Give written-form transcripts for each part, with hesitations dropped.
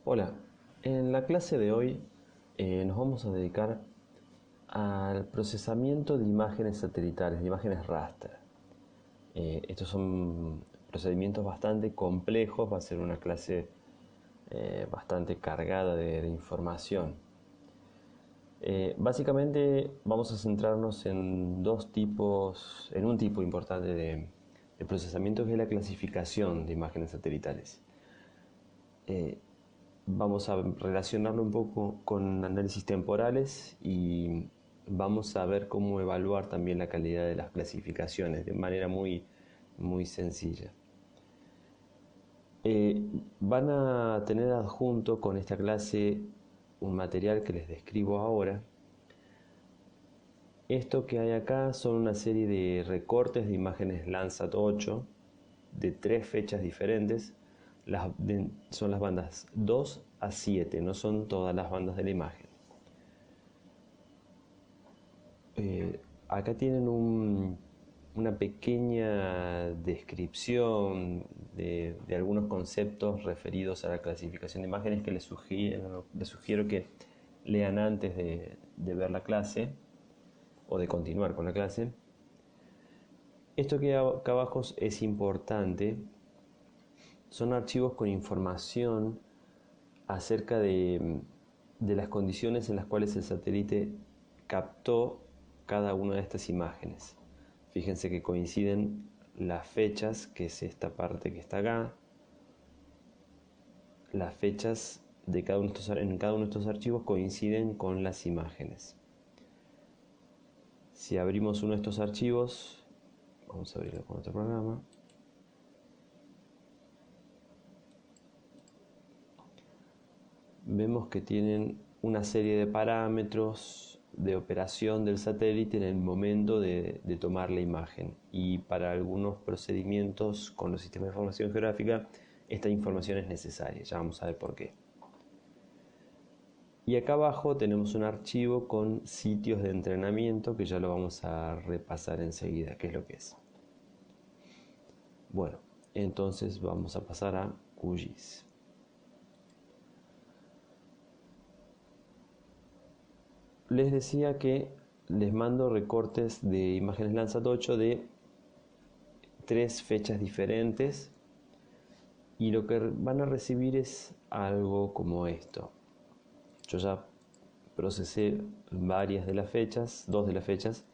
Hola, en la clase de hoy nos vamos a dedicar al procesamiento de imágenes satelitales, de imágenes raster. Estos son procedimientos bastante complejos, va a ser una clase bastante cargada de información. Básicamente vamos a centrarnos en un tipo importante de procesamiento, que es la clasificación de imágenes satelitales. Vamos a relacionarlo un poco con análisis temporales y vamos a ver cómo evaluar también la calidad de las clasificaciones de manera muy sencilla. Van a tener adjunto con esta clase un material que les describo ahora. Esto que hay acá son una serie de recortes de imágenes Landsat 8 de 3 fechas diferentes. Son las bandas 2 a 7, no son todas las bandas de la imagen. Acá tienen una pequeña descripción de algunos conceptos referidos a la clasificación de imágenes que les sugiero que lean antes de ver la clase o de continuar con la clase. Esto que acá abajo es importante. Son archivos con información acerca de las condiciones en las cuales el satélite captó cada una de estas imágenes. Fíjense que coinciden las fechas, que es esta parte que está acá, las fechas de en cada uno de estos archivos coinciden con las imágenes. Si abrimos uno de estos archivos, vamos a abrirlo con otro programa. Vemos que tienen una serie de parámetros de operación del satélite en el momento de tomar la imagen, y para algunos procedimientos con los sistemas de información geográfica esta información es necesaria, ya vamos a ver por qué. Y acá abajo tenemos un archivo con sitios de entrenamiento que ya lo vamos a repasar enseguida, qué es lo que es. Bueno, entonces vamos a pasar a QGIS. Les decía que les mando recortes de imágenes Landsat 8 de 3 fechas diferentes, y lo que van a recibir es algo como esto. Yo ya procesé varias de las fechas, 2 de las fechas,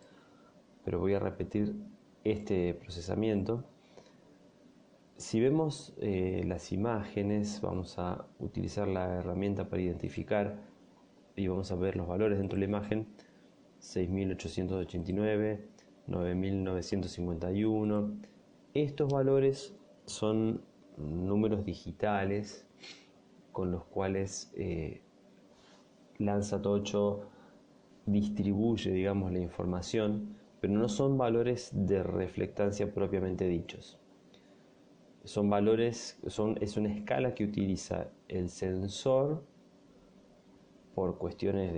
pero voy a repetir este procesamiento. Si vemos las imágenes, vamos a utilizar la herramienta para identificar y vamos a ver los valores dentro de la imagen: 6.889, 9.951. Estos valores son números digitales con los cuales Landsat 8 distribuye, digamos, la información, pero no son valores de reflectancia propiamente dichos. Son valores, es una escala que utiliza el sensor por cuestiones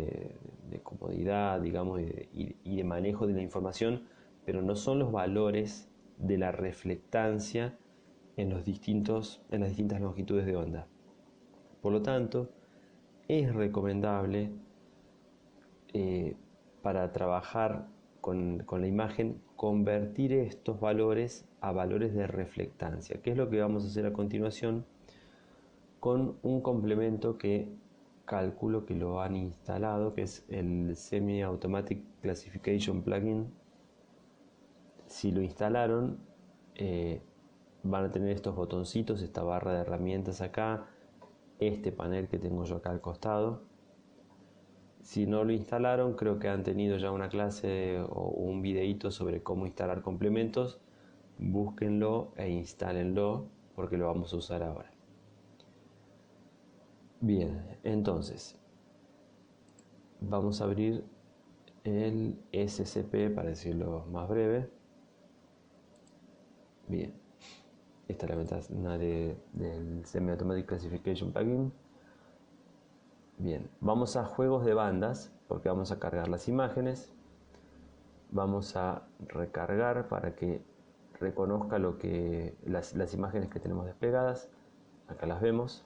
de comodidad, digamos, y de manejo de la información, pero no son los valores de la reflectancia en las distintas longitudes de onda. Por lo tanto, es recomendable para trabajar con la imagen convertir estos valores a valores de reflectancia, que es lo que vamos a hacer a continuación con un complemento que calculo que lo han instalado, que es el Semi Automatic Classification Plugin. Si lo instalaron, van a tener estos botoncitos, esta barra de herramientas acá, este panel que tengo yo acá al costado. Si no lo instalaron, creo que han tenido ya una clase o un videíto sobre cómo instalar complementos. Búsquenlo e instálenlo, porque lo vamos a usar ahora. Bien, entonces vamos a abrir el SCP, para decirlo más breve. Bien, esta es la ventana del Semi Automatic Classification Plugin. Bien, vamos a juegos de bandas, porque vamos a cargar las imágenes. Vamos a recargar para que reconozca las imágenes que tenemos desplegadas. Acá las vemos.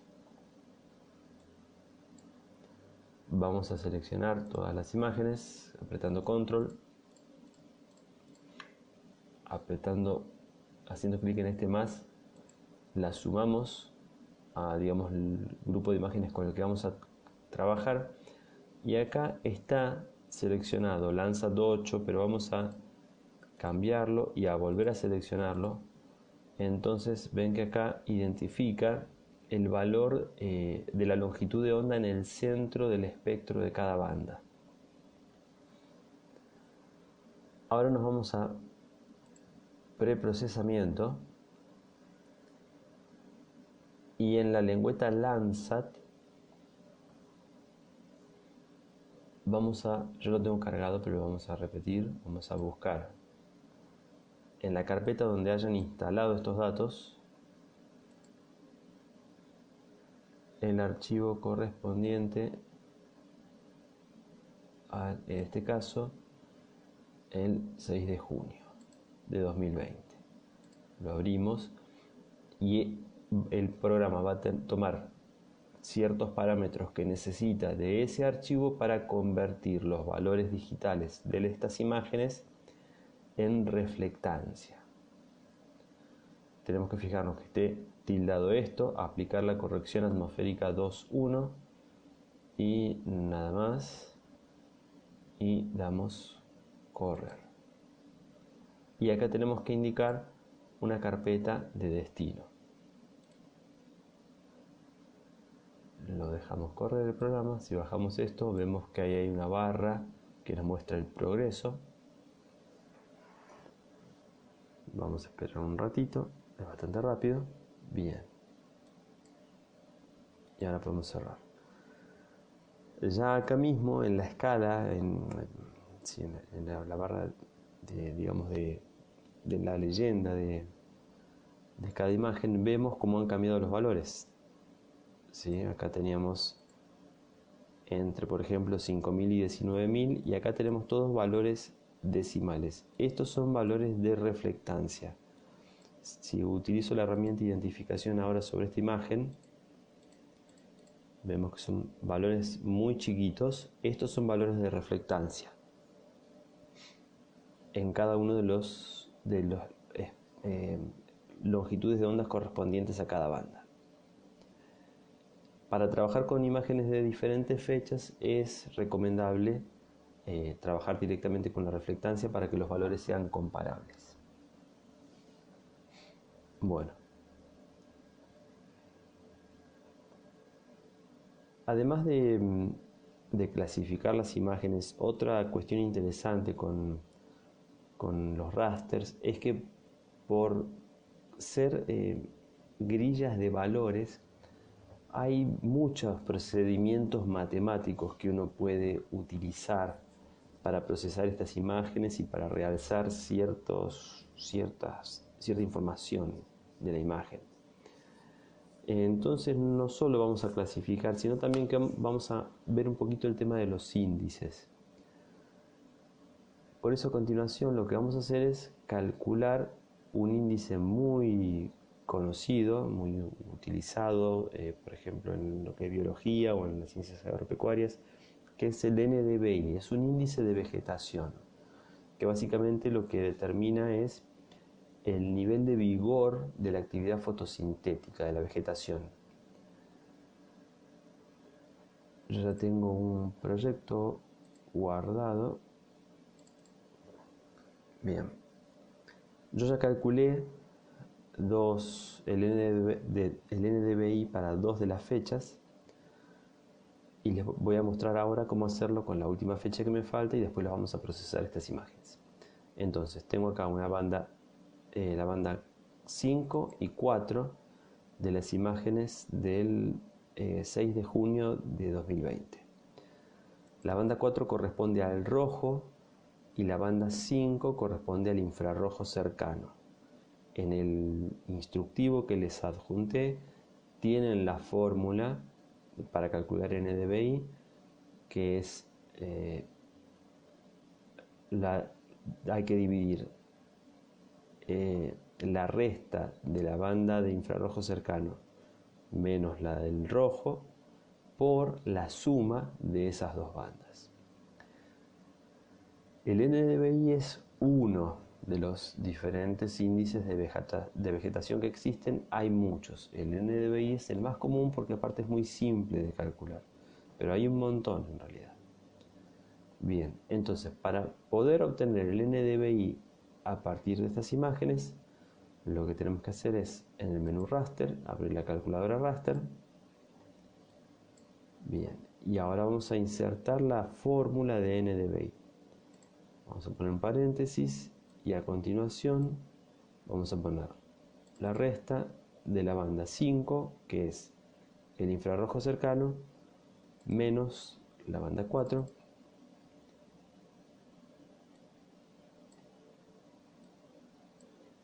vamos a seleccionar todas las imágenes apretando control, haciendo clic en este más, las sumamos a, digamos, el grupo de imágenes con el que vamos a trabajar, y acá está seleccionado Landsat 8, pero vamos a cambiarlo y a volver a seleccionarlo. Entonces ven que acá identifica el valor de la longitud de onda en el centro del espectro de cada banda. Ahora nos vamos a preprocesamiento, y en la lengüeta Landsat yo lo tengo cargado, pero vamos a repetir, vamos a buscar en la carpeta donde hayan instalado estos datos el archivo correspondiente a, en este caso, el 6 de junio de 2020. Lo abrimos y el programa va a tomar ciertos parámetros que necesita de ese archivo para convertir los valores digitales de estas imágenes en reflectancia. Tenemos que fijarnos que esté tildado esto, aplicar la corrección atmosférica 2.1 y nada más, y damos correr. Y acá tenemos que indicar una carpeta de destino. Lo dejamos correr el programa. Si bajamos esto, vemos que ahí hay una barra que nos muestra el progreso. Vamos a esperar un ratito, es bastante rápido. Bien, y ahora podemos cerrar. Ya acá mismo en la escala, en la barra de la leyenda de cada imagen, vemos cómo han cambiado los valores. ¿Sí? Acá teníamos entre, por ejemplo, 5.000 y 19.000, y acá tenemos todos valores decimales. Estos son valores de reflectancia. Si utilizo la herramienta de identificación ahora sobre esta imagen, vemos que son valores muy chiquitos. Estos son valores de reflectancia en cada uno de los longitudes de ondas correspondientes a cada banda. Para trabajar con imágenes de diferentes fechas es recomendable trabajar directamente con la reflectancia para que los valores sean comparables. Bueno, además de clasificar las imágenes, otra cuestión interesante con los rasters es que por ser grillas de valores, hay muchos procedimientos matemáticos que uno puede utilizar para procesar estas imágenes y para realzar cierta información de la imagen. Entonces no solo vamos a clasificar, sino también que vamos a ver un poquito el tema de los índices. Por eso a continuación lo que vamos a hacer es calcular un índice muy conocido, muy utilizado, por ejemplo en lo que es biología o en las ciencias agropecuarias, que es el N de Bailey. Es un índice de vegetación, que básicamente lo que determina es el nivel de vigor de la actividad fotosintética de la vegetación. Yo ya tengo un proyecto guardado. Bien, yo ya calculé el NDVI para 2 de las fechas, y les voy a mostrar ahora cómo hacerlo con la última fecha que me falta, y después las vamos a procesar estas imágenes. Entonces tengo acá una banda, la banda 5 y 4 de las imágenes del 6 de junio de 2020. La banda 4 corresponde al rojo y la banda 5 corresponde al infrarrojo cercano. En el instructivo que les adjunté tienen la fórmula para calcular NDVI, que es hay que dividir la resta de la banda de infrarrojo cercano menos la del rojo por la suma de esas dos bandas. El NDVI es uno de los diferentes índices de vegetación que existen. Hay muchos. El NDVI es el más común porque aparte es muy simple de calcular, pero hay un montón en realidad. Bien, entonces para poder obtener el NDVI a partir de estas imágenes, lo que tenemos que hacer es en el menú raster, abrir la calculadora raster. Bien, y ahora vamos a insertar la fórmula de NDVI. Vamos a poner un paréntesis y a continuación vamos a poner la resta de la banda 5, que es el infrarrojo cercano, menos la banda 4,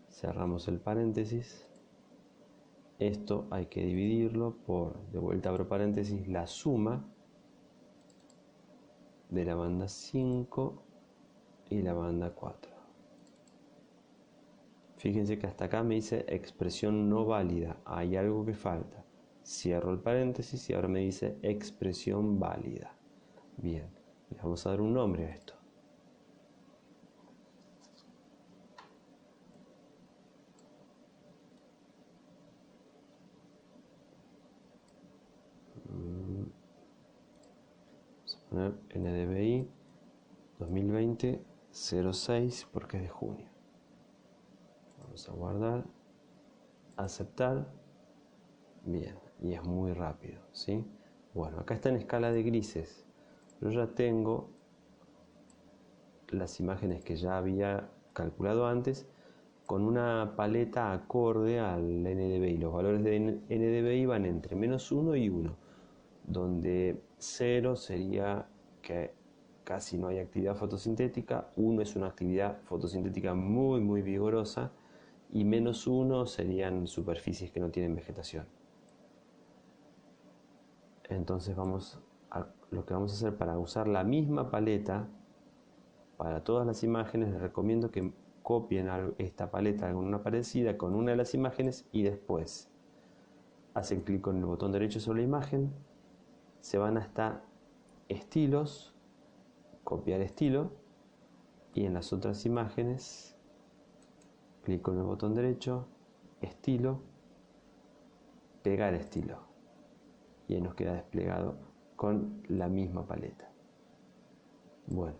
cerramos el paréntesis. Esto hay que dividirlo por, de vuelta abro paréntesis, la suma de la banda 5 y la banda 4. Fíjense que hasta acá me dice expresión no válida, hay algo que falta. Cierro el paréntesis y ahora me dice expresión válida. Bien, le vamos a dar un nombre a esto. Vamos a poner NDVI 2020-06 porque es de junio. Vamos a guardar, aceptar. Bien, y es muy rápido, ¿sí? Bueno, acá está en escala de grises. Yo ya tengo las imágenes que ya había calculado antes con una paleta acorde al NDVI. Los valores de NDVI van entre -1 y 1, donde 0 sería que casi no hay actividad fotosintética, 1 es una actividad fotosintética muy vigorosa y -1 serían superficies que no tienen vegetación. Entonces lo que vamos a hacer para usar la misma paleta para todas las imágenes, les recomiendo que copien esta paleta con una parecida con una de las imágenes y después hacen clic con el botón derecho sobre la imagen, se van hasta estilos, copiar estilo, y en las otras imágenes clic con el botón derecho, estilo, pegar estilo, y ahí nos queda desplegado con la misma paleta. Bueno,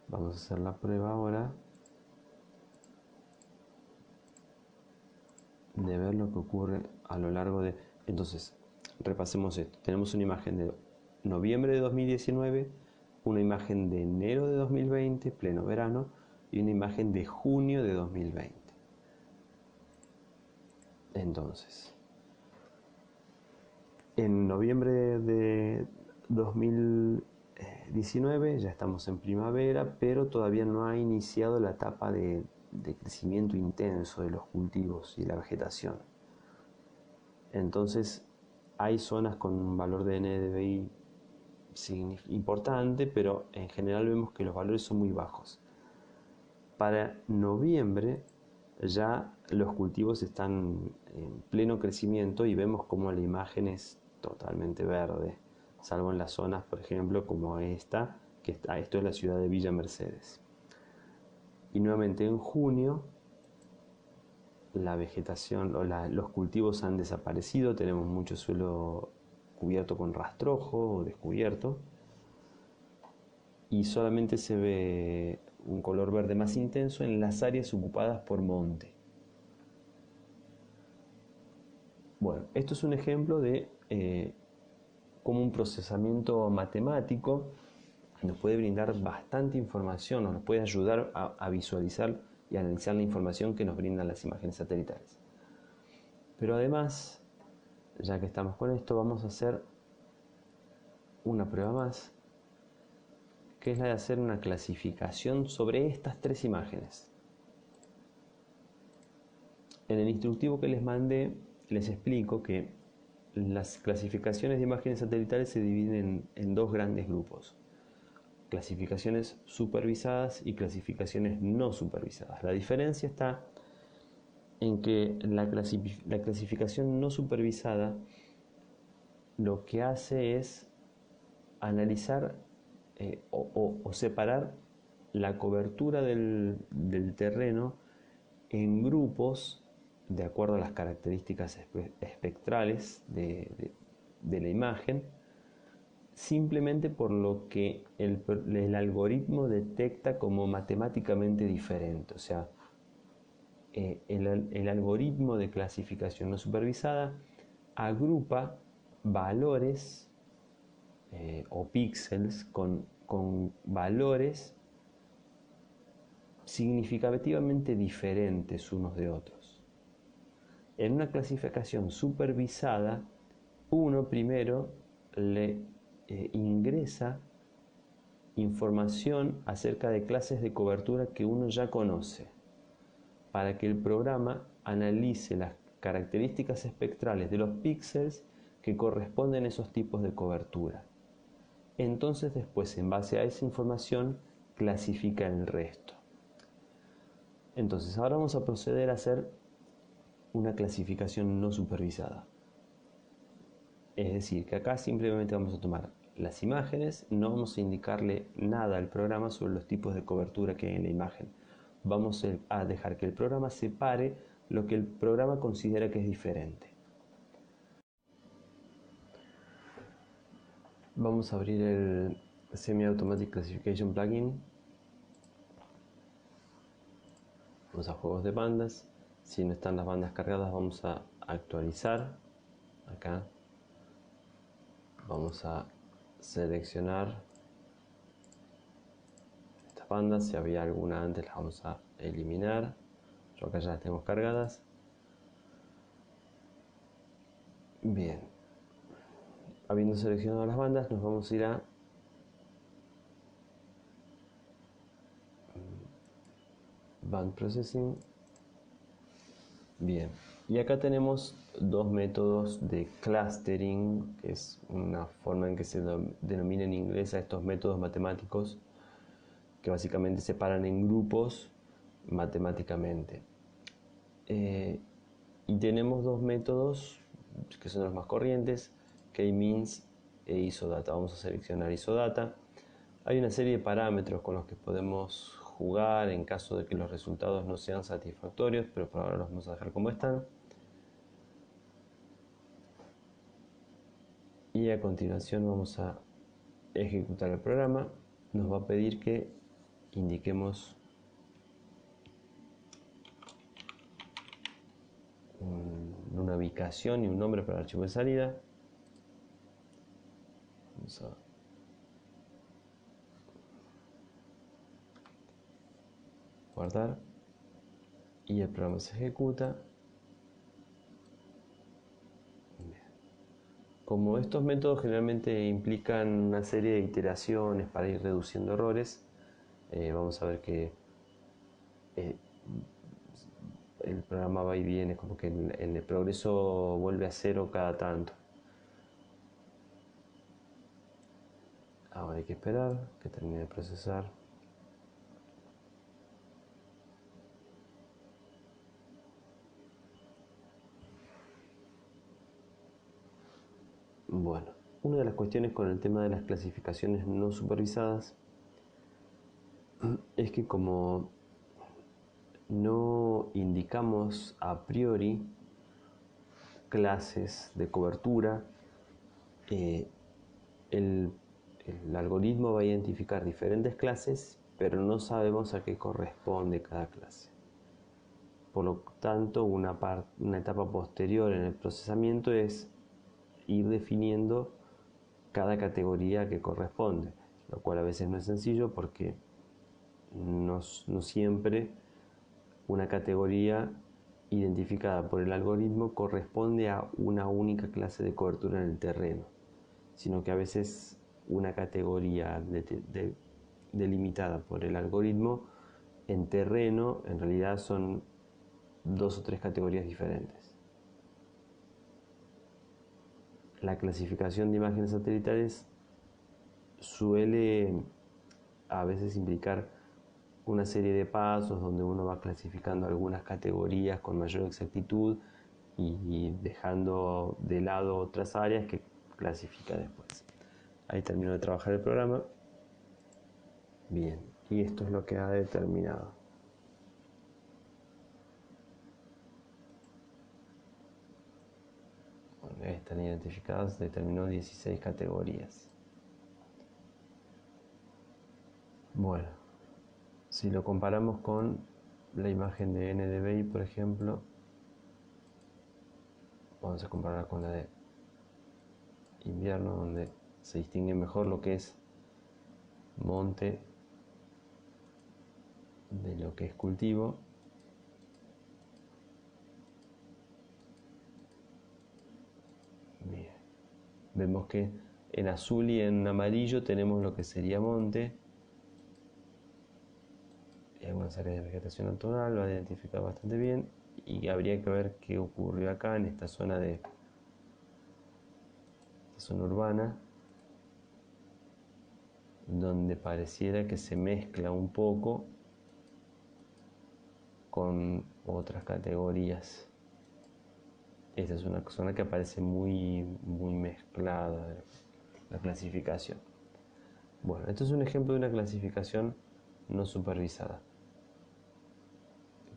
vamos a hacer la prueba ahora de ver lo que ocurre a lo largo de... Entonces, repasemos esto. Tenemos una imagen de noviembre de 2019, una imagen de enero de 2020, pleno verano, y una imagen de junio de 2020. Entonces, en noviembre de 2019 ya estamos en primavera, pero todavía no ha iniciado la etapa de crecimiento intenso de los cultivos y la vegetación. Entonces hay zonas con un valor de NDVI importante, pero en general vemos que los valores son muy bajos. Para noviembre ya los cultivos están en pleno crecimiento y vemos como la imagen es totalmente verde, salvo en las zonas, por ejemplo, como esta, esto es la ciudad de Villa Mercedes. Y nuevamente en junio la vegetación o los cultivos han desaparecido, tenemos mucho suelo cubierto con rastrojo o descubierto y solamente se ve un color verde más intenso en las áreas ocupadas por monte. Bueno, esto es un ejemplo de cómo un procesamiento matemático nos puede brindar bastante información, nos puede ayudar a visualizar y analizar la información que nos brindan las imágenes satelitales. Pero además, ya que estamos con esto, vamos a hacer una prueba más, que es la de hacer una clasificación sobre estas tres imágenes. En el instructivo que les mandé, les explico que las clasificaciones de imágenes satelitales se dividen en dos grandes grupos: clasificaciones supervisadas y clasificaciones no supervisadas. La diferencia está en que la clasificación no supervisada lo que hace es analizar o separar la cobertura del terreno en grupos de acuerdo a las características espectrales de la imagen, simplemente por lo que el algoritmo detecta como matemáticamente diferente. O sea, el algoritmo de clasificación no supervisada agrupa valores o píxeles con valores significativamente diferentes unos de otros. En una clasificación supervisada, uno primero le ingresa información acerca de clases de cobertura que uno ya conoce, para que el programa analice las características espectrales de los píxeles que corresponden a esos tipos de cobertura. Entonces después, en base a esa información, clasifica el resto. Entonces ahora vamos a proceder a hacer una clasificación no supervisada. Es decir, que acá simplemente vamos a tomar las imágenes, no vamos a indicarle nada al programa sobre los tipos de cobertura que hay en la imagen. Vamos a dejar que el programa separe lo que el programa considera que es diferente. Vamos a abrir el Semi-Automatic Classification Plugin. Vamos a juegos de bandas. Si no están las bandas cargadas, vamos a actualizar. Acá vamos a seleccionar estas bandas. Si había alguna antes, las vamos a eliminar. Yo acá ya las tengo cargadas. Bien. Habiendo seleccionado las bandas, nos vamos a ir a Band Processing. Bien, y acá tenemos dos métodos de clustering, que es una forma en que se denomina en inglés a estos métodos matemáticos que básicamente separan en grupos matemáticamente. Y tenemos dos métodos que son los más corrientes, K-means e isodata. Vamos a seleccionar isodata. Hay una serie de parámetros con los que podemos jugar en caso de que los resultados no sean satisfactorios, pero por ahora los vamos a dejar como están. Y a continuación vamos a ejecutar el programa. Nos va a pedir que indiquemos una ubicación y un nombre para el archivo de salida. Vamos a guardar y el programa se ejecuta. Como estos métodos generalmente implican una serie de iteraciones para ir reduciendo errores, vamos a ver que el programa va y viene, como que el progreso vuelve a cero cada tanto. Ahora hay que esperar que termine de procesar. Bueno, una de las cuestiones con el tema de las clasificaciones no supervisadas es que como no indicamos a priori clases de cobertura, el algoritmo va a identificar diferentes clases, pero no sabemos a qué corresponde cada clase. Por lo tanto, una etapa posterior en el procesamiento es ir definiendo cada categoría que corresponde, lo cual a veces no es sencillo porque no siempre una categoría identificada por el algoritmo corresponde a una única clase de cobertura en el terreno, sino que a veces una categoría delimitada por el algoritmo en terreno en realidad son dos o tres categorías diferentes. La clasificación de imágenes satelitales suele a veces implicar una serie de pasos donde uno va clasificando algunas categorías con mayor exactitud y dejando de lado otras áreas que clasifica después. Ahí termino de trabajar el programa. Bien, y esto es lo que ha determinado. Bueno, están identificadas, determinó 16 categorías. Bueno, si lo comparamos con la imagen de NDVI, por ejemplo, vamos a compararla con la de invierno, donde se distingue mejor lo que es monte de lo que es cultivo. Bien. Vemos que en azul y en amarillo tenemos lo que sería monte. Hay algunas áreas de vegetación natural, lo ha identificado bastante bien. Y habría que ver qué ocurrió acá en esta zona urbana, donde pareciera que se mezcla un poco con otras categorías. Esta es una zona que aparece muy mezclada, la clasificación. Bueno, esto es un ejemplo de una clasificación no supervisada.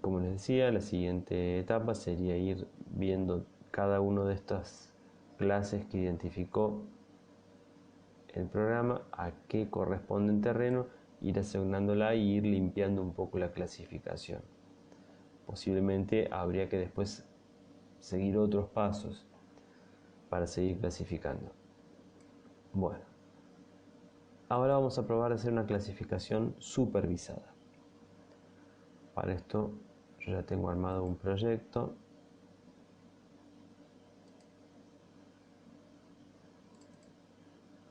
Como les decía, la siguiente etapa sería ir viendo cada una de estas clases que identificó el programa, a qué corresponde en terreno, ir asignándola y ir limpiando un poco la clasificación. Posiblemente habría que después seguir otros pasos para seguir clasificando. Bueno, ahora vamos a probar a hacer una clasificación supervisada. Para esto yo ya tengo armado un proyecto.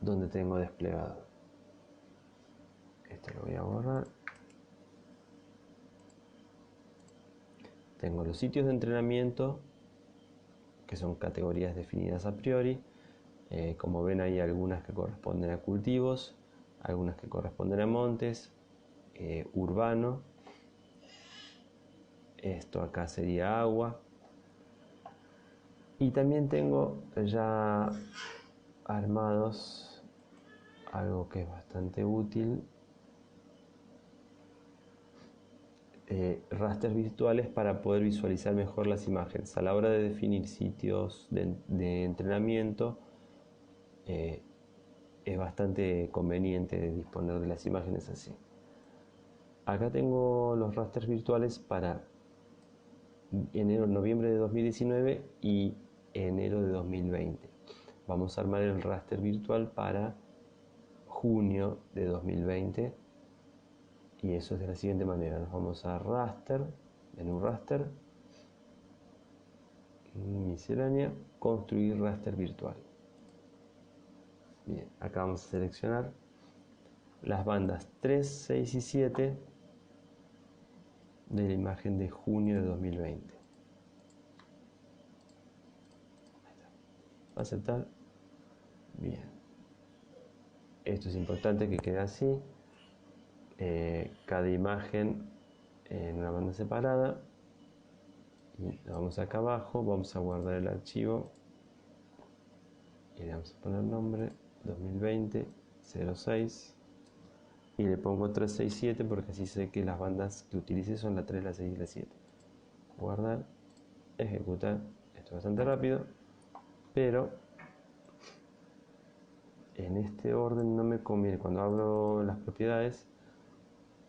Donde tengo desplegado. Esto lo voy a borrar. Tengo los sitios de entrenamiento, que son categorías definidas a priori. Como ven, hay algunas que corresponden a cultivos, algunas que corresponden a montes, urbano. Esto acá sería agua. Y también tengo ya armados algo que es bastante útil, rasters virtuales para poder visualizar mejor las imágenes. A la hora de definir sitios de entrenamiento, es bastante conveniente disponer de las imágenes así. Acá tengo los rasters virtuales para noviembre de 2019 y enero de 2020. Vamos a armar el raster virtual para junio de 2020 y eso es de la siguiente manera. Nos vamos a raster, menú raster, miscelánea, construir raster virtual. Bien, acá vamos a seleccionar las bandas 3, 6 y 7 de la imagen de junio de 2020. Aceptar. Bien. Esto es importante que quede así. Cada imagen en una banda separada. Y vamos acá abajo, vamos a guardar el archivo y le vamos a poner nombre 2020 06 y le pongo 367 porque así sé que las bandas que utilice son la 3, la 6 y la 7. Guardar, ejecutar. Esto es bastante rápido, pero en este orden no me conviene. Cuando abro las propiedades,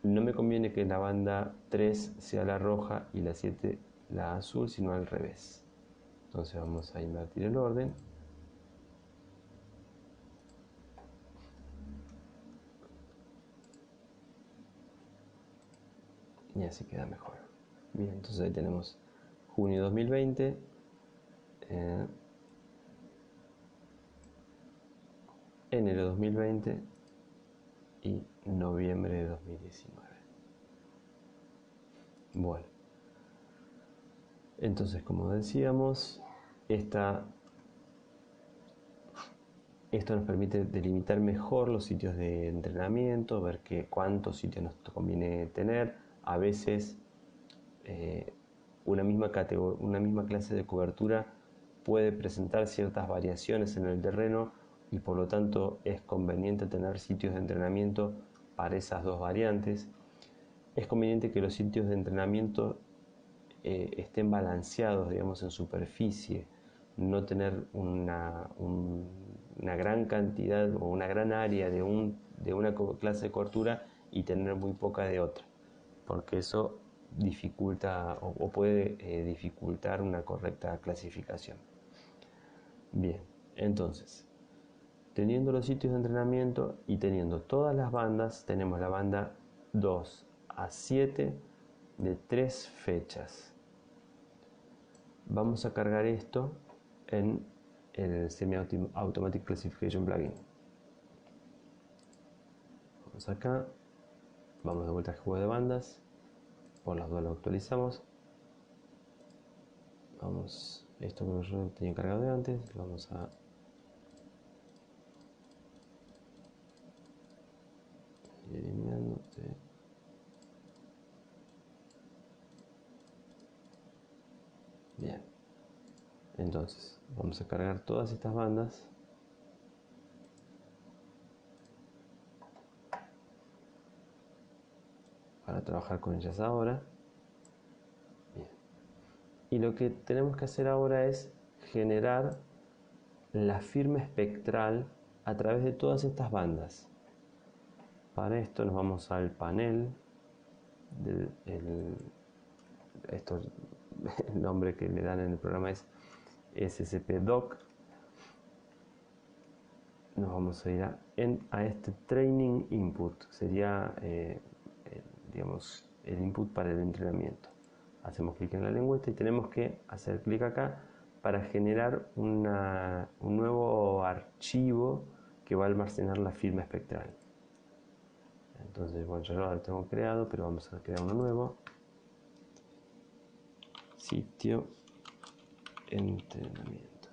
no me conviene que la banda 3 sea la roja y la 7 la azul, sino al revés. Entonces vamos a invertir el orden. Y así queda mejor. Bien, entonces ahí tenemos junio 2020, enero 2020 y noviembre de 2019. Bueno, entonces como decíamos, esta Esto nos permite delimitar mejor los sitios de entrenamiento, ver cuántos sitios nos conviene tener. A veces una misma clase de cobertura puede presentar ciertas variaciones en el terreno y por lo tanto es conveniente tener sitios de entrenamiento para esas dos variantes. Es conveniente que los sitios de entrenamiento estén balanceados, digamos, en superficie, no tener una gran cantidad o una gran área de una clase de cobertura y tener muy poca de otra, porque eso dificulta o puede dificultar una correcta clasificación. Bien, entonces, teniendo los sitios de entrenamiento y teniendo todas las bandas, tenemos la banda 2 a 7 de 3 fechas. Vamos a cargar esto en el Semi-Automatic Classification plugin. Vamos acá, vamos de vuelta al juego de bandas, por las dos lo actualizamos. Vamos, esto que yo tenía cargado de antes, lo vamos a ir eliminando. ¿Sí? Bien, entonces vamos a cargar todas estas bandas. Para trabajar con ellas ahora. Bien. Y lo que tenemos que hacer ahora es generar la firma espectral a través de todas estas bandas. Para esto nos vamos al panel el nombre que le dan en el programa es SCP-Doc. Nos vamos a ir a este Training Input, sería digamos, el input para el entrenamiento. Hacemos clic en la lengüeta y tenemos que hacer clic acá para generar un nuevo archivo que va a almacenar la firma espectral. Entonces, bueno, yo lo tengo creado, pero vamos a crear uno nuevo. Sitio entrenamiento.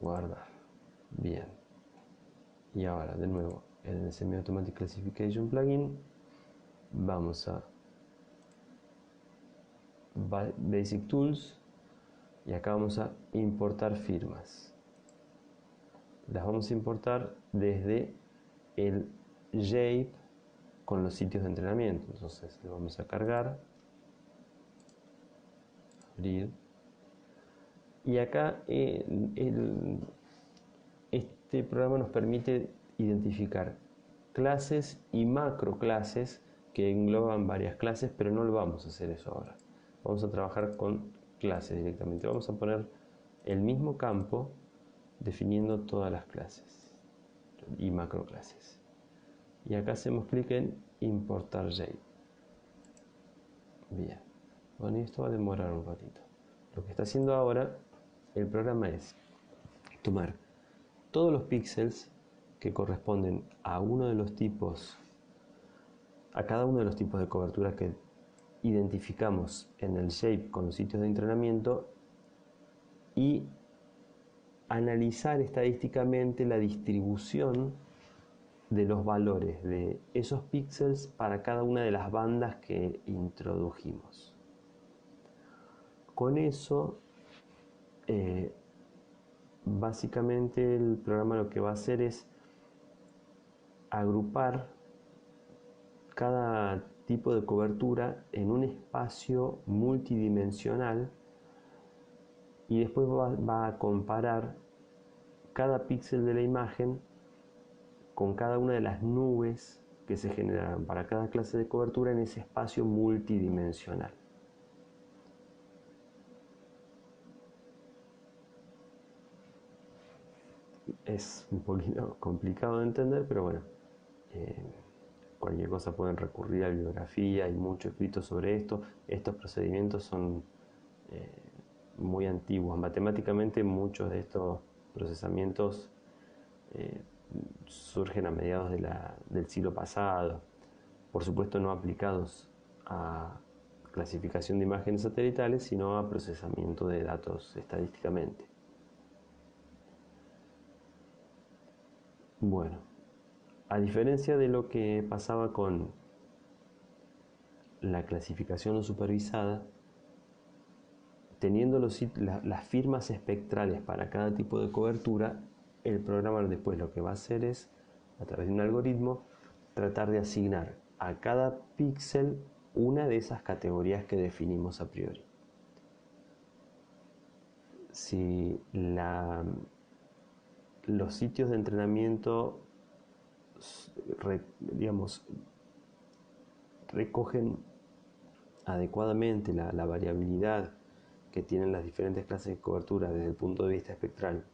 Guardar. Bien. Y ahora, de nuevo, en el Semi-Automatic Classification plugin, vamos a Basic Tools y acá vamos a importar firmas. Las vamos a importar desde el Jape con los sitios de entrenamiento. Entonces lo vamos a cargar, abrir, y acá este programa nos permite identificar clases y macroclases que engloban varias clases, pero no lo vamos a hacer eso ahora. Vamos a trabajar con clases directamente. Vamos a poner el mismo campo definiendo todas las clases y macroclases. Y acá hacemos clic en importar Jape. Bien, bueno, esto va a demorar un ratito. Lo que está haciendo ahora el programa es tomar todos los píxeles que corresponden a uno de los tipos, a cada uno de los tipos de cobertura que identificamos en el shape con los sitios de entrenamiento y analizar estadísticamente la distribución de los valores de esos píxeles para cada una de las bandas que introdujimos. Con eso, básicamente el programa lo que va a hacer es agrupar cada tipo de cobertura en un espacio multidimensional y después va a comparar cada píxel de la imagen con cada una de las nubes que se generan para cada clase de cobertura en ese espacio multidimensional. Es un poquito complicado de entender, pero bueno, cualquier cosa pueden recurrir a bibliografía, hay mucho escrito sobre esto. Estos procedimientos son muy antiguos. Matemáticamente muchos de estos procesamientos surgen a mediados del siglo pasado, por supuesto no aplicados a clasificación de imágenes satelitales, sino a procesamiento de datos estadísticamente. Bueno, a diferencia de lo que pasaba con la clasificación no supervisada, teniendo las firmas espectrales para cada tipo de cobertura, el programa después lo que va a hacer es, a través de un algoritmo, tratar de asignar a cada píxel una de esas categorías que definimos a priori. Si los sitios de entrenamiento recogen adecuadamente la variabilidad que tienen las diferentes clases de cobertura desde el punto de vista espectral,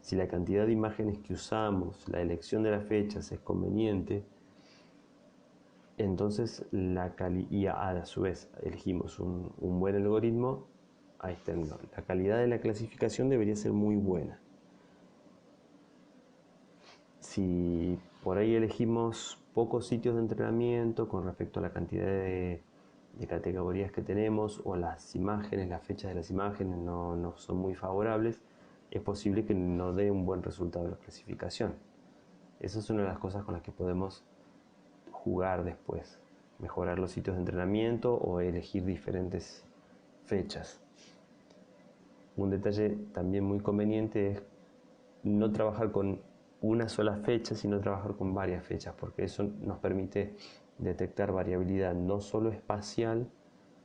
si la cantidad de imágenes que usamos, la elección de las fechas es conveniente, entonces y a su vez elegimos un buen algoritmo, ahí está, la calidad de la clasificación debería ser muy buena. Si por ahí elegimos pocos sitios de entrenamiento con respecto a la cantidad de categorías que tenemos, o las imágenes, las fechas de las imágenes no son muy favorables, es posible que no dé un buen resultado de la clasificación. Esa es una de las cosas con las que podemos jugar después, mejorar los sitios de entrenamiento o elegir diferentes fechas. Un detalle también muy conveniente es no trabajar con una sola fecha, sino trabajar con varias fechas, porque eso nos permite detectar variabilidad no solo espacial,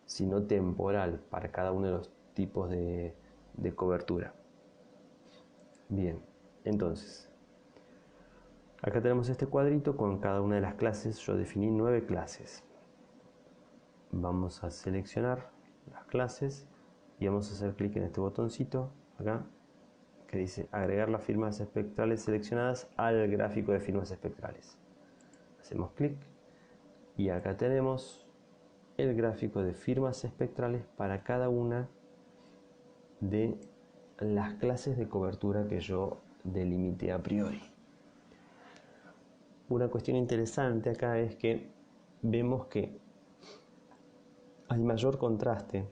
sino temporal para cada uno de los tipos de cobertura. Bien, entonces, acá tenemos este cuadrito con cada una de las clases. Yo definí 9 clases. Vamos a seleccionar las clases y vamos a hacer clic en este botoncito acá que dice agregar las firmas espectrales seleccionadas al gráfico de firmas espectrales. Hacemos clic y acá tenemos el gráfico de firmas espectrales para cada una de las clases de cobertura que yo delimité a priori. Una cuestión interesante acá es que vemos que hay mayor contraste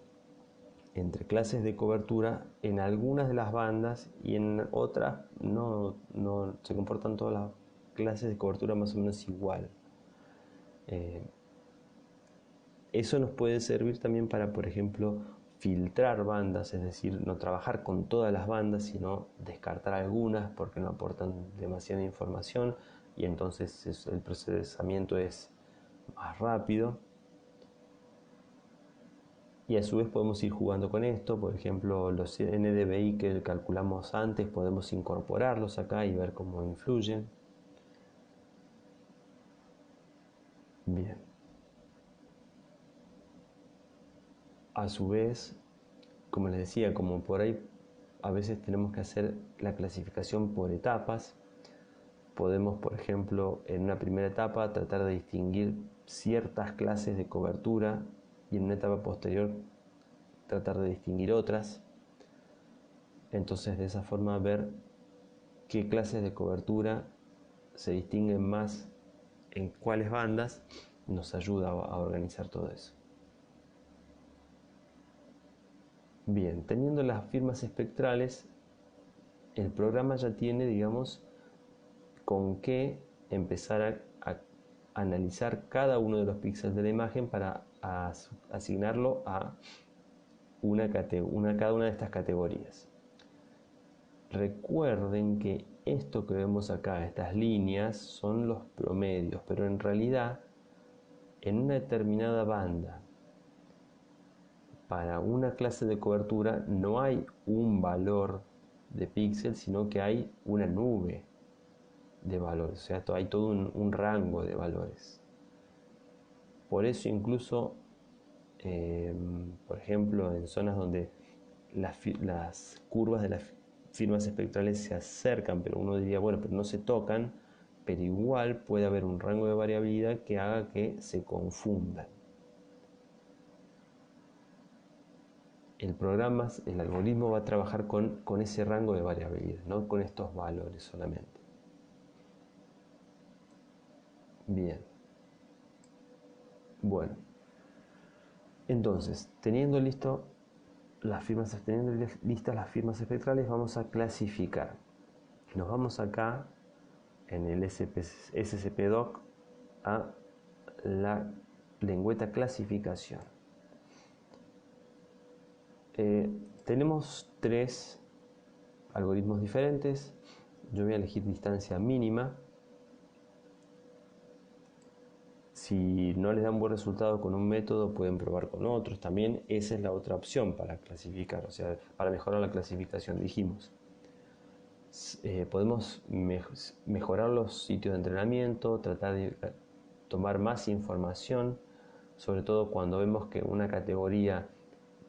entre clases de cobertura en algunas de las bandas, y en otras no se comportan todas las clases de cobertura más o menos igual. Eso nos puede servir también para, por ejemplo, filtrar bandas, es decir, no trabajar con todas las bandas, sino descartar algunas porque no aportan demasiada información, y entonces el procesamiento es más rápido. Y a su vez podemos ir jugando con esto. Por ejemplo, los NDVI que calculamos antes podemos incorporarlos acá y ver cómo influyen. Bien. A su vez, como les decía, como por ahí a veces tenemos que hacer la clasificación por etapas, podemos, por ejemplo, en una primera etapa tratar de distinguir ciertas clases de cobertura y en una etapa posterior tratar de distinguir otras. Entonces, de esa forma ver qué clases de cobertura se distinguen más en cuáles bandas nos ayuda a organizar todo eso. Bien, teniendo las firmas espectrales, el programa ya tiene, digamos, con qué empezar a analizar cada uno de los píxeles de la imagen para asignarlo a cada una de estas categorías. Recuerden que esto que vemos acá, estas líneas, son los promedios, pero en realidad en una determinada banda, para una clase de cobertura, no hay un valor de píxel, sino que hay una nube de valores, o sea, hay todo un rango de valores. Por eso incluso, por ejemplo, en zonas donde las curvas de las firmas espectrales se acercan, pero uno diría, bueno, pero no se tocan, pero igual puede haber un rango de variabilidad que haga que se confundan. El algoritmo va a trabajar con ese rango de variabilidad, no con estos valores solamente. Bien. Bueno. Entonces, teniendo listas las firmas espectrales, vamos a clasificar. Nos vamos acá en el SCP-Doc a la lengüeta clasificación. Tenemos 3 algoritmos diferentes. Yo voy a elegir distancia mínima. Si no les da un buen resultado con un método, pueden probar con otros. También esa es la otra opción para clasificar, o sea, para mejorar la clasificación, dijimos. Podemos mejorar los sitios de entrenamiento, tratar de tomar más información, sobre todo cuando vemos que una categoría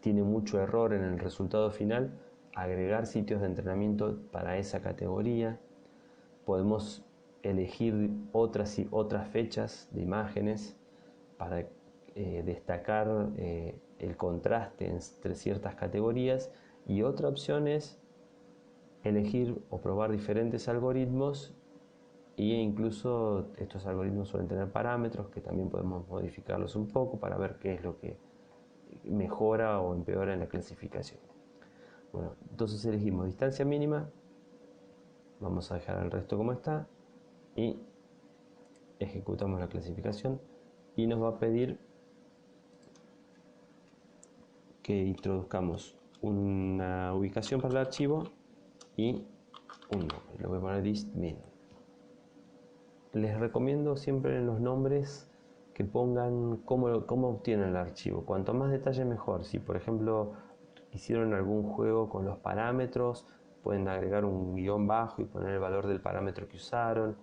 tiene mucho error en el resultado final, agregar sitios de entrenamiento para esa categoría. Podemos elegir otras fechas de imágenes para destacar el contraste entre ciertas categorías, y otra opción es elegir o probar diferentes algoritmos, e incluso estos algoritmos suelen tener parámetros que también podemos modificarlos un poco para ver qué es lo que mejora o empeora en la clasificación. Bueno, entonces elegimos distancia mínima, vamos a dejar el resto como está y ejecutamos la clasificación, y nos va a pedir que introduzcamos una ubicación para el archivo y un nombre. Le voy a poner distmin. Les recomiendo siempre en los nombres que pongan cómo obtienen el archivo. Cuanto más detalle mejor. Si por ejemplo hicieron algún juego con los parámetros, pueden agregar un guión bajo y poner el valor del parámetro que usaron,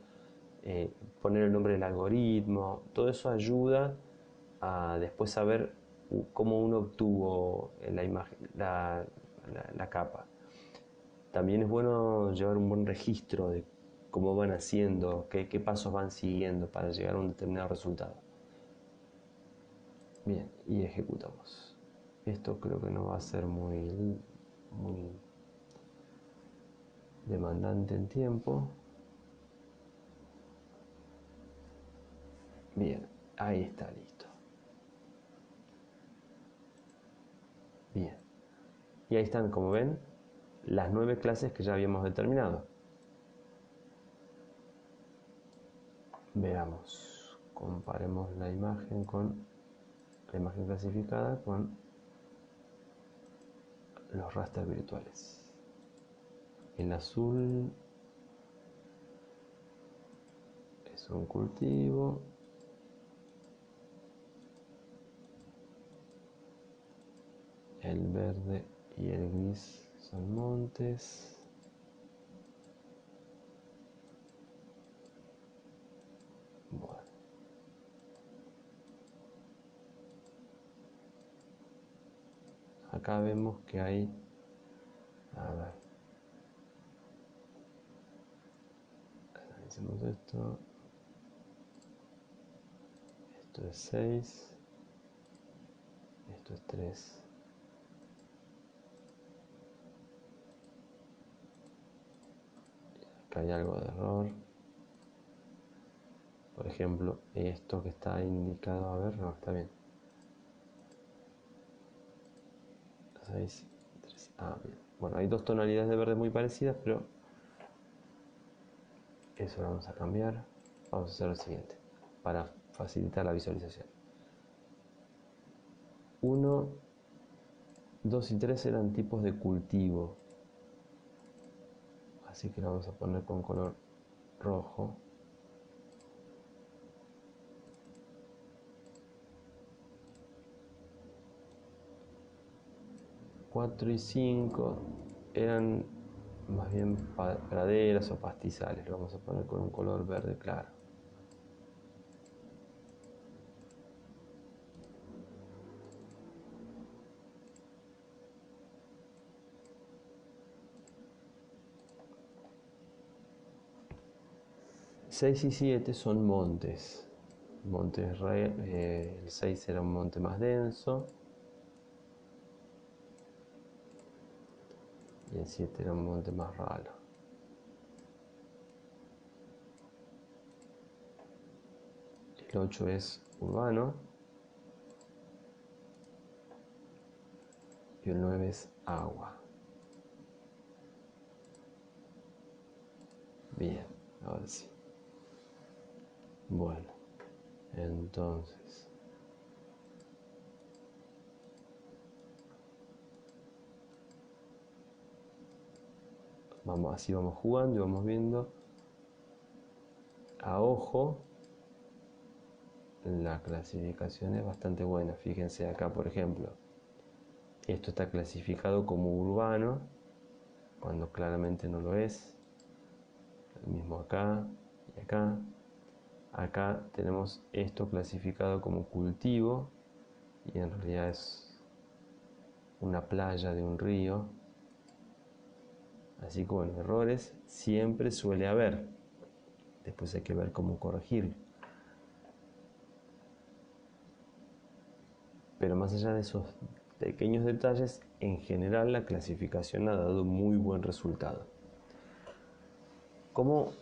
poner el nombre del algoritmo. Todo eso ayuda a después saber cómo uno obtuvo la imagen, la capa. También es bueno llevar un buen registro de cómo van haciendo, qué pasos van siguiendo para llegar a un determinado resultado. Bien, y ejecutamos. Esto creo que no va a ser muy demandante en tiempo. Bien, ahí está, listo. Bien. Y ahí están, como ven, las 9 clases que ya habíamos determinado. Veamos, comparemos la imagen clasificada con los rasters virtuales. El azul es un cultivo. El verde y el gris son montes. Bueno. Acá vemos que hay, a ver, analicemos esto. Esto es 6, esto es 3. Acá hay algo de error. Por ejemplo, esto que está indicado, a ver, no, está bien. 6, 3, bien. Bueno, hay 2 tonalidades de verde muy parecidas, pero eso lo vamos a cambiar. Vamos a hacer lo siguiente, para facilitar la visualización. 1, 2 y 3 eran tipos de cultivo, así que lo vamos a poner con color rojo. 4 y 5 eran más bien praderas o pastizales, lo vamos a poner con un color verde claro. Seis y 7 son montes. El 6 era un monte más denso y el 7 era un monte más ralo. El 8 es urbano y el 9 es agua. Bien, ahora sí. Bueno, entonces así vamos jugando y vamos viendo a ojo. La clasificación es bastante buena. Fíjense acá, por ejemplo, esto está clasificado como urbano cuando claramente no lo es. El mismo acá y acá. Acá tenemos esto clasificado como cultivo y en realidad es una playa de un río. Así que bueno, errores siempre suele haber. Después hay que ver cómo corregirlo. Pero más allá de esos pequeños detalles, en general la clasificación ha dado muy buen resultado. ¿Cómo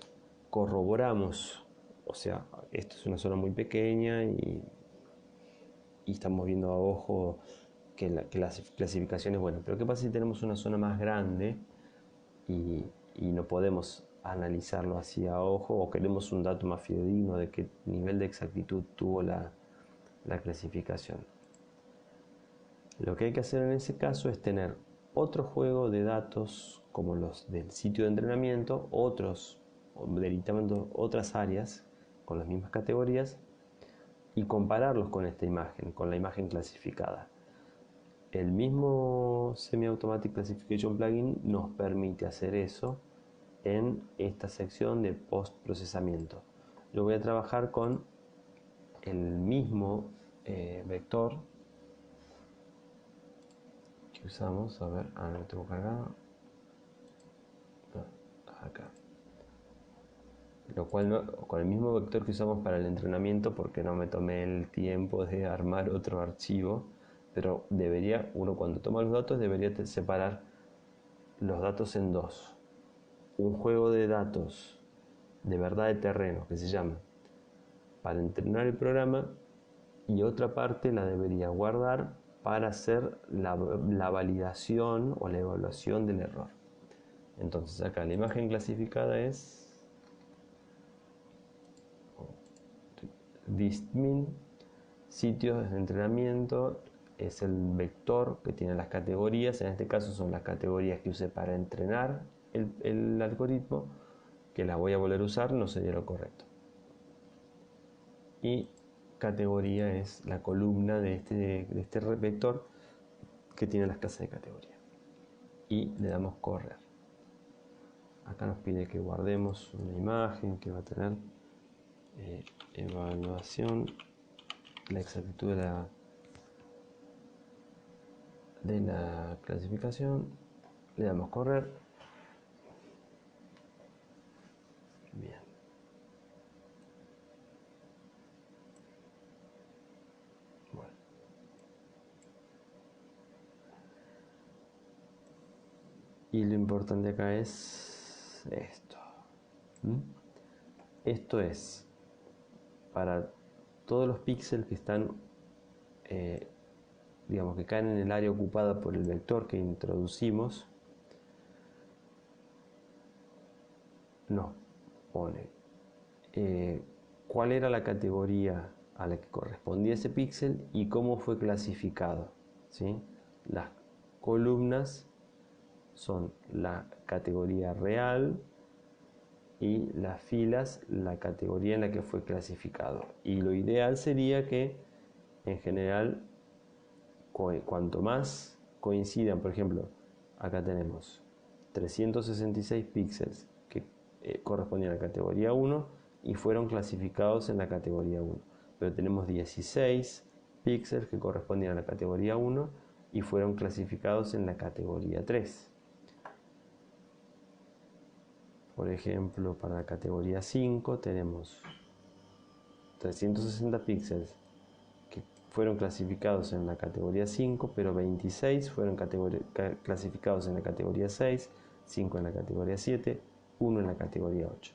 corroboramos? O sea, esto es una zona muy pequeña y estamos viendo a ojo que la clasificación es buena. Pero ¿qué pasa si tenemos una zona más grande y no podemos analizarlo así a ojo, o queremos un dato más fidedigno de qué nivel de exactitud tuvo la clasificación? Lo que hay que hacer en ese caso es tener otro juego de datos como los del sitio de entrenamiento, delimitando otras áreas con las mismas categorías y compararlos con esta imagen, con la imagen clasificada. El mismo Semi-Automatic Classification Plugin nos permite hacer eso en esta sección de post-procesamiento. Yo voy a trabajar con el mismo vector que usamos. A ver, no lo tengo cargado. Acá. Lo cual con el mismo vector que usamos para el entrenamiento, porque no me tomé el tiempo de armar otro archivo, pero uno cuando toma los datos debería separar los datos en dos. Un juego de datos de verdad de terreno que se llama para entrenar el programa, y otra parte la debería guardar para hacer la validación o la evaluación del error. Entonces acá la imagen clasificada es distmin, sitios de entrenamiento, es el vector que tiene las categorías. En este caso son las categorías que usé para entrenar el algoritmo, que las voy a volver a usar, no sería lo correcto. Y categoría es la columna de este vector que tiene las clases de categoría. Y le damos correr. Acá nos pide que guardemos una imagen que va a tener evaluación, la exactitud de la clasificación. Le damos correr. Bien. Bueno. Y lo importante acá es esto. Esto es para todos los píxeles que están, digamos, que caen en el área ocupada por el vector que introducimos. Nos pone cuál era la categoría a la que correspondía ese píxel y cómo fue clasificado, ¿sí? Las columnas son la categoría real y las filas la categoría en la que fue clasificado. Y lo ideal sería que en general cuanto más coincidan, por ejemplo, acá tenemos 366 píxeles que correspondían a la categoría 1 y fueron clasificados en la categoría 1, pero tenemos 16 píxeles que correspondían a la categoría 1 y fueron clasificados en la categoría 3. Por ejemplo, para la categoría 5 tenemos 360 píxeles que fueron clasificados en la categoría 5, pero 26 fueron clasificados en la categoría 6, 5 en la categoría 7, 1 en la categoría 8.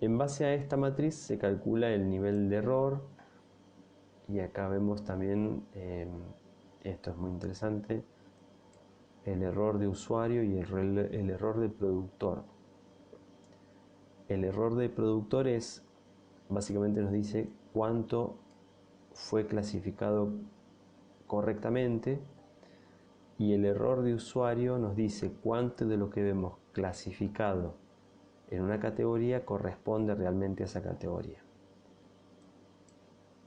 En base a esta matriz se calcula el nivel de error, y acá vemos también esto es muy interesante, el error de usuario y el error de productor. El error de productor es, básicamente nos dice cuánto fue clasificado correctamente, y el error de usuario nos dice cuánto de lo que vemos clasificado en una categoría corresponde realmente a esa categoría.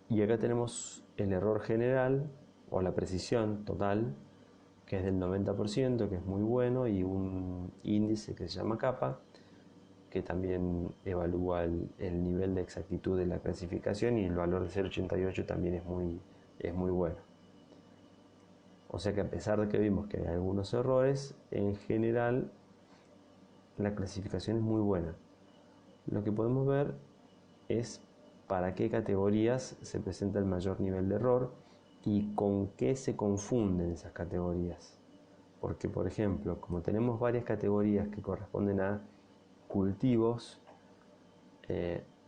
Y acá tenemos el error general o la precisión total, que es del 90%, que es muy bueno, y un índice que se llama capa, que también evalúa el nivel de exactitud de la clasificación, y el valor de 0,88 también es muy bueno. O sea que a pesar de que vimos que hay algunos errores, en general la clasificación es muy buena. Lo que podemos ver es para qué categorías se presenta el mayor nivel de error y con qué se confunden esas categorías. Porque, por ejemplo, como tenemos varias categorías que corresponden a cultivos,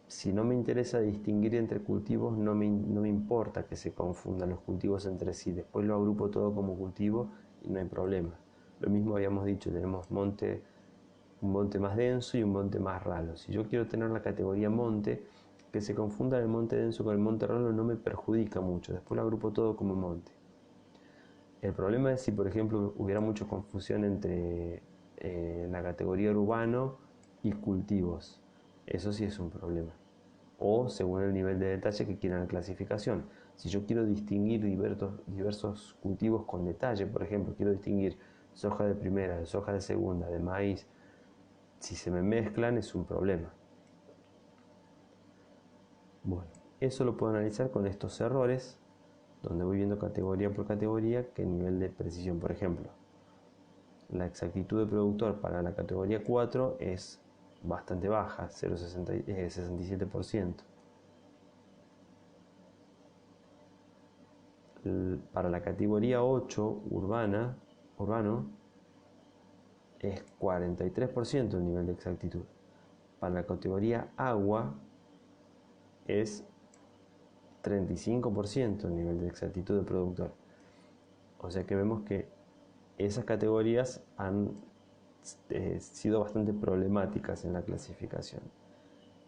si no me interesa distinguir entre cultivos, no me importa que se confundan los cultivos entre sí. Después lo agrupo todo como cultivo y no hay problema. Lo mismo habíamos dicho, tenemos un monte más denso y un monte más ralo. Si yo quiero tener la categoría monte, que se confunda el monte denso con el monte ralo no me perjudica mucho. Después lo agrupo todo como monte. El problema es si, por ejemplo, hubiera mucha confusión entre la categoría urbano y cultivos. Eso sí es un problema. O según el nivel de detalle que quieran la clasificación. Si yo quiero distinguir diversos cultivos con detalle, por ejemplo, quiero distinguir soja de primera, de soja de segunda, de maíz, si se me mezclan es un problema. Bueno, eso lo puedo analizar con estos errores, donde voy viendo categoría por categoría qué nivel de precisión. Por ejemplo, la exactitud de productor para la categoría 4 es bastante baja, 0,67%. Para la categoría 8 urbano, es 43% el nivel de exactitud. Para la categoría agua es 35% el nivel de exactitud de productor. O sea que vemos que esas categorías han sido bastante problemáticas en la clasificación.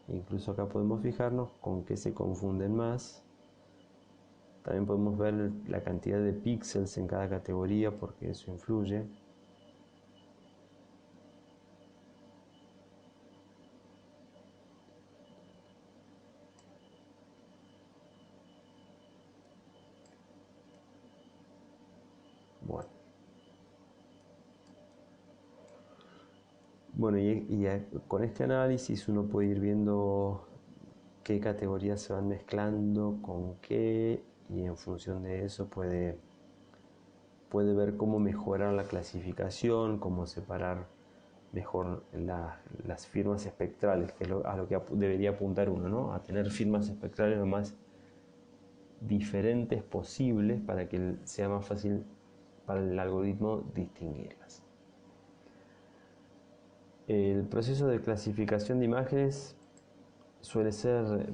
Incluso acá podemos fijarnos con qué se confunden más. También podemos ver la cantidad de píxeles en cada categoría, porque eso influye. Bueno, con este análisis uno puede ir viendo qué categorías se van mezclando con qué, y en función de eso puede ver cómo mejorar la clasificación, cómo separar mejor las firmas espectrales, que es a lo que debería apuntar uno, ¿no? A tener firmas espectrales lo más diferentes posibles para que sea más fácil para el algoritmo distinguirlas. El proceso de clasificación de imágenes suele ser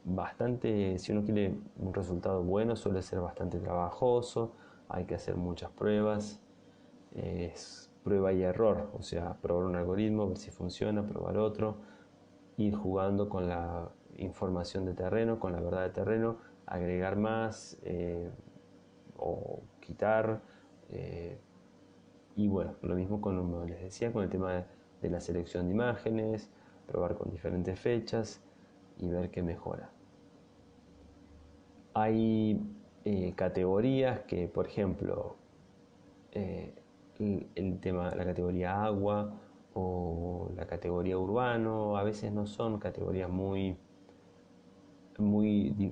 bastante, si uno quiere un resultado bueno, suele ser bastante trabajoso, hay que hacer muchas pruebas, es prueba y error, o sea, probar un algoritmo, ver si funciona, probar otro, ir jugando con la información de terreno, con la verdad de terreno, agregar más o quitar, y bueno, lo mismo como les decía, con el tema de la selección de imágenes, probar con diferentes fechas y ver qué mejora. Hay categorías que, por ejemplo, la categoría agua o la categoría urbano, a veces no son categorías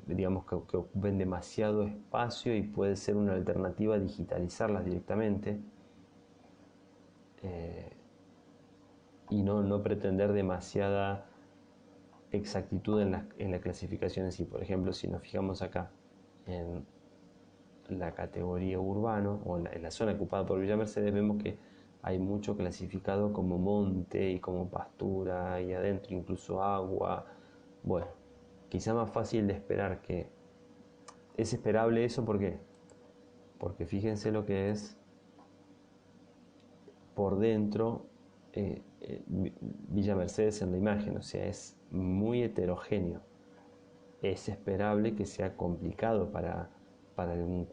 digamos, que ocupen demasiado espacio, y puede ser una alternativa digitalizarlas directamente y no pretender demasiada exactitud en la clasificación en sí. Por ejemplo, si nos fijamos acá en la categoría urbano o en la zona ocupada por Villa Mercedes, vemos que hay mucho clasificado como monte y como pastura, y adentro incluso agua. Bueno, quizá más fácil de esperar, que es esperable eso. ¿Por qué? porque fíjense lo que es por dentro Villa Mercedes en la imagen, o sea, es muy heterogéneo. Es esperable que sea complicado para un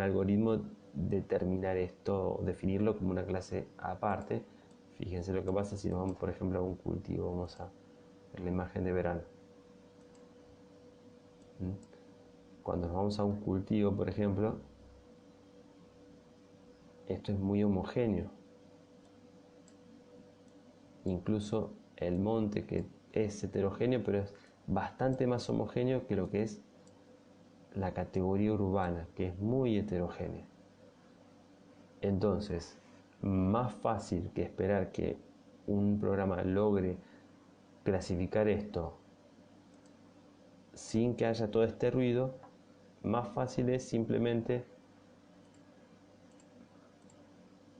algoritmo determinar esto, definirlo como una clase aparte. Fíjense lo que pasa si nos vamos, por ejemplo, a un cultivo. Vamos a ver la imagen de verano. Cuando nos vamos a un cultivo, por ejemplo, esto es muy homogéneo. Incluso el monte, que es heterogéneo, pero es bastante más homogéneo que lo que es la categoría urbana, que es muy heterogénea. Entonces, más fácil que esperar que un programa logre clasificar esto sin que haya todo este ruido, más fácil es simplemente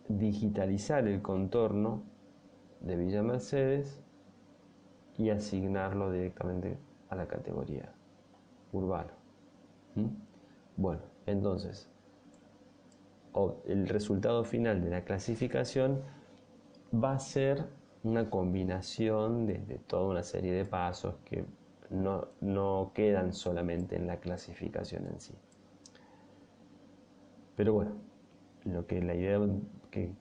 digitalizar el contorno de Villa Mercedes y asignarlo directamente a la categoría urbano. Bueno, entonces el resultado final de la clasificación va a ser una combinación de toda una serie de pasos que no quedan solamente en la clasificación en sí. Pero bueno, lo que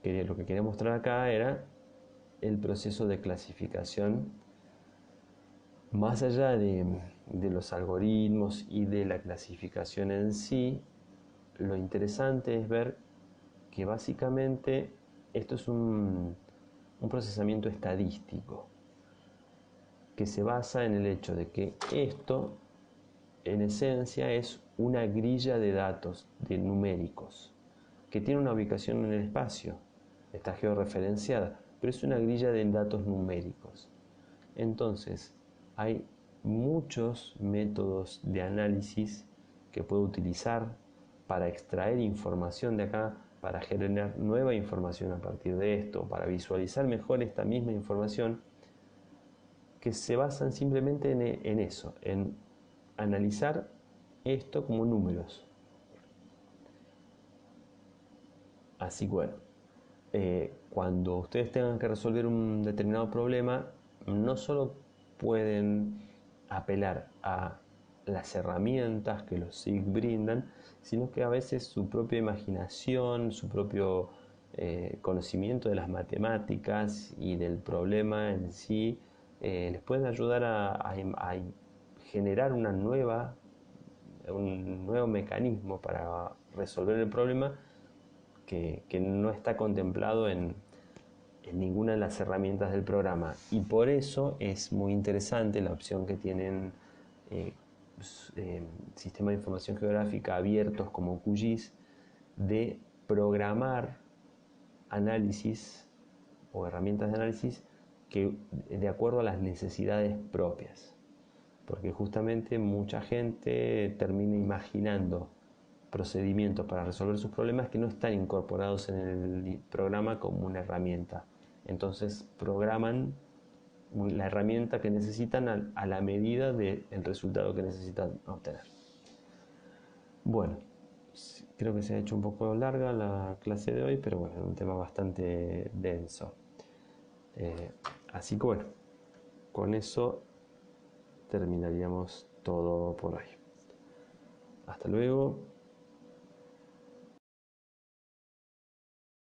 quería mostrar acá era el proceso de clasificación más allá de los algoritmos y de la clasificación en sí. Lo interesante es ver que básicamente esto es un procesamiento estadístico que se basa en el hecho de que esto en esencia es una grilla de datos de numéricos que tiene una ubicación en el espacio, está georreferenciada, pero es una grilla de datos numéricos. Entonces hay muchos métodos de análisis que puedo utilizar para extraer información de acá, para generar nueva información a partir de esto, para visualizar mejor esta misma información, que se basan simplemente en eso, en analizar esto como números. Así que bueno, cuando ustedes tengan que resolver un determinado problema, no solo pueden apelar a las herramientas que los SIG brindan, sino que a veces su propia imaginación, su propio conocimiento de las matemáticas y del problema en sí, les pueden ayudar a generar un nuevo mecanismo para resolver el problema que no está contemplado en ninguna de las herramientas del programa, y por eso es muy interesante la opción que tienen sistemas de información geográfica abiertos como QGIS de programar análisis o herramientas de análisis que de acuerdo a las necesidades propias, porque justamente mucha gente termina imaginando procedimientos para resolver sus problemas que no están incorporados en el programa como una herramienta. Entonces programan la herramienta que necesitan a la medida del resultado que necesitan obtener. Bueno, creo que se ha hecho un poco larga la clase de hoy, pero bueno, es un tema bastante denso. Así que bueno, con eso terminaríamos todo por hoy. Hasta luego.